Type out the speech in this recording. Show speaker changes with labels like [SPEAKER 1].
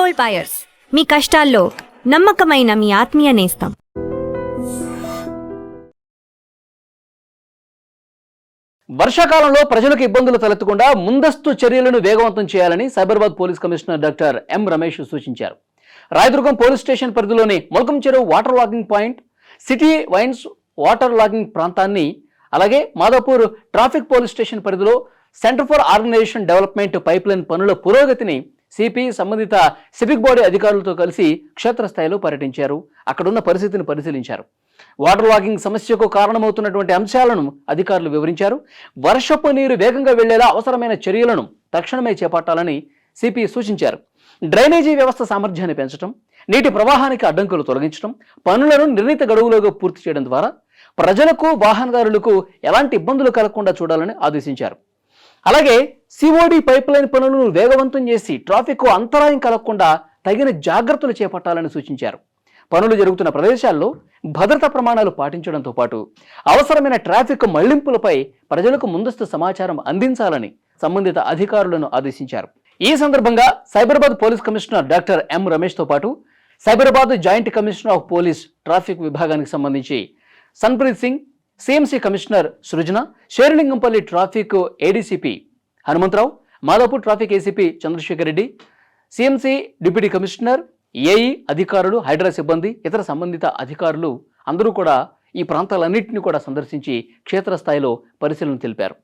[SPEAKER 1] Gold buyers, మీ కష్టాల్లో నమ్మకమైన మీ ఆత్మీయ నేస్తం.
[SPEAKER 2] వర్షాకాలంలో ప్రజలకు ఇబ్బందులు తలెత్తకుండా ముందస్తు చర్యలను వేగవంతం చేయాలని Cyberabad police commissioner doctor M Ramesh సూచించారు. రాయదుర్గం పోలీస్ స్టేషన్ పరిధిలోని Molakam Cheruvu water logging point, city wines water logging ప్రాంతాన్ని, అలాగే మాదాపూర్ ట్రాఫిక్ పోలీస్ స్టేషన్ పరిధిలో centre for organisation development pipeline పనుల పురోగతిని సిపి సంబంధిత సివిక్ బాడీ అధికారులతో కలిసి క్షేత్రస్థాయిలో పర్యటించారు. అక్కడున్న పరిస్థితిని పరిశీలించారు. వాటర్ లాగింగ్ సమస్యకు కారణమవుతున్నటువంటి అంశాలను అధికారులు వివరించారు. వర్షపు నీరు వేగంగా వెళ్లేలా అవసరమైన చర్యలను తక్షణమే చేపట్టాలని సిపి సూచించారు. డ్రైనేజీ వ్యవస్థ సామర్థ్యాన్ని పెంచడం, నీటి ప్రవాహానికి అడ్డంకులు తొలగించడం, పనులను నిర్ణీత గడువులోగా పూర్తి చేయడం ద్వారా ప్రజలకు, వాహనదారులకు ఎలాంటి ఇబ్బందులు కలగకుండా చూడాలని ఆదేశించారు. అలాగే సిఓడి పైప్లైన్ పనులను వేగవంతం చేసి ట్రాఫిక్ అంతరాయం కలగకుండా తగిన జాగ్రత్తలు చేపట్టాలని సూచించారు. పనులు జరుగుతున్న ప్రదేశాల్లో భద్రతా ప్రమాణాలు పాటించడంతో పాటు అవసరమైన ట్రాఫిక్ మళ్లింపులపై ప్రజలకు ముందస్తు సమాచారం అందించాలని సంబంధిత అధికారులను ఆదేశించారు. ఈ సందర్భంగా Cyberabad police commissioner doctor M రమేష్తో పాటు Cyberabad joint commissioner of police traffic విభాగానికి సంబంధించి Sanpreet Singh, CMC commissioner Srujana, Serilingampally traffic ADCP Hanumantharao, Madhapur traffic ACP Chandrasekhar Reddy, CMC deputy commissioner, AE అధికారులు, హైడ్రా సిబ్బంది, ఇతర సంబంధిత అధికారులు అందరూ కూడా ఈ ప్రాంతాలన్నింటినీ కూడా సందర్శించి క్షేత్రస్థాయిలో పరిశీలన తెలిపారు.